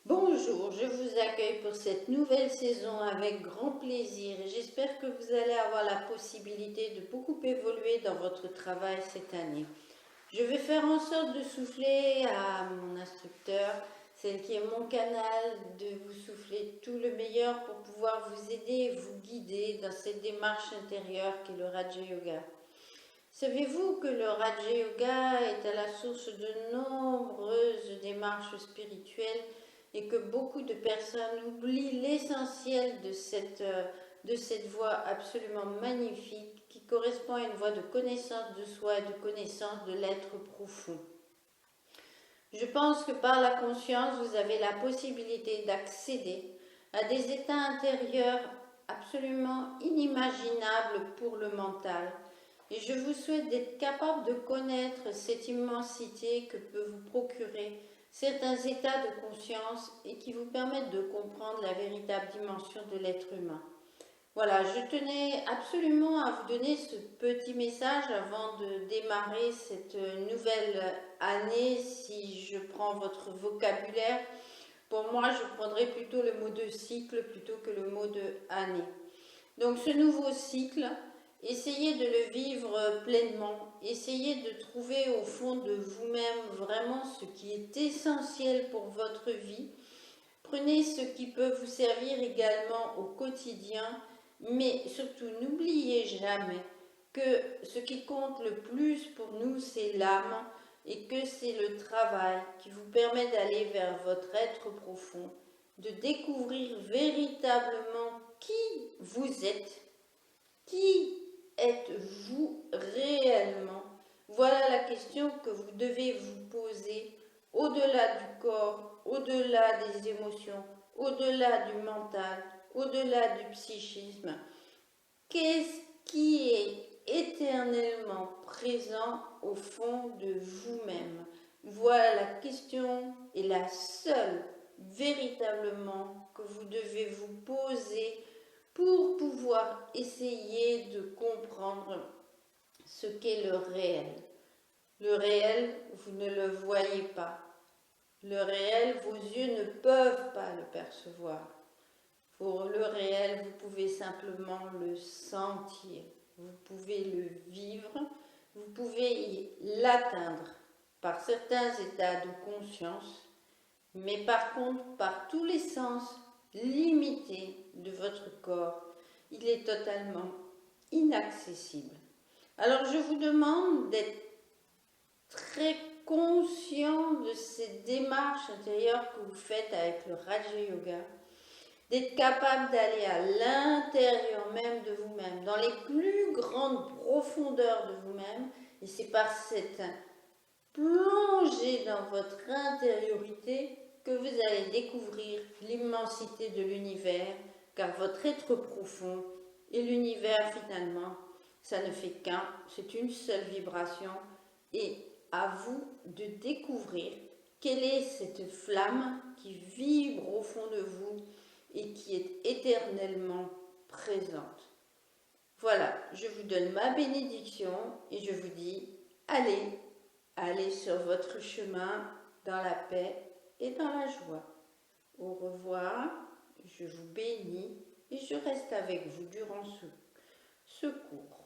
Bonjour, je vous accueille pour cette nouvelle saison avec grand plaisir et j'espère que vous allez avoir la possibilité de beaucoup évoluer dans votre travail cette année. Je vais faire en sorte de souffler à mon instructeur, celle qui est mon canal, de vous souffler tout le meilleur pour pouvoir vous aider et vous guider dans cette démarche intérieure qu'est le Raja Yoga. Savez-vous que le Raja Yoga est à la source de nombreuses démarches spirituelles et que beaucoup de personnes oublient l'essentiel de cette voie absolument magnifique qui correspond à une voie de connaissance de soi et de connaissance de l'être profond. Je pense que par la conscience, vous avez la possibilité d'accéder à des états intérieurs absolument inimaginables pour le mental. Et je vous souhaite d'être capable de connaître cette immensité que peut vous procurer certains états de conscience et qui vous permettent de comprendre la véritable dimension de l'être humain. Voilà, je tenais absolument à vous donner ce petit message avant de démarrer cette nouvelle année. Si je prends votre vocabulaire, pour moi, je prendrais plutôt le mot de cycle plutôt que le mot de année. Donc ce nouveau cycle, essayez de le vivre pleinement, essayez de trouver au fond de vous-même vraiment ce qui est essentiel pour votre vie. Prenez ce qui peut vous servir également au quotidien, mais surtout n'oubliez jamais que ce qui compte le plus pour nous, c'est l'âme et que c'est le travail qui vous permet d'aller vers votre être profond, de découvrir véritablement qui vous êtes. Qui êtes-vous réellement? Voilà la question que vous devez vous poser au-delà du corps, au-delà des émotions, au-delà du mental, au-delà du psychisme. Qu'est-ce qui est éternellement présent au fond de vous-même? Voilà la question et la seule véritablement que vous devez vous poser pour pouvoir essayer de comprendre ce qu'est le réel. Le réel, vous ne le voyez pas. Le réel, vos yeux ne peuvent pas le percevoir. Pour le réel, vous pouvez simplement le sentir. Vous pouvez le vivre. Vous pouvez l'atteindre par certains états de conscience, mais par contre, par tous les sens limités de votre corps, il est totalement inaccessible. Alors je vous demande d'être très conscient de cette démarche intérieure que vous faites avec le Raja Yoga, d'être capable d'aller à l'intérieur même de vous-même, dans les plus grandes profondeurs de vous-même, et c'est par cette plongée dans votre intériorité que vous allez découvrir l'immensité de l'univers, car votre être profond et l'univers finalement, ça ne fait qu'un, c'est une seule vibration, et à vous de découvrir quelle est cette flamme qui vibre au fond de vous et qui est éternellement présente. Voilà, je vous donne ma bénédiction et je vous dis, allez sur votre chemin dans la paix et dans la joie. Au revoir, je vous bénis et je reste avec vous durant ce cours.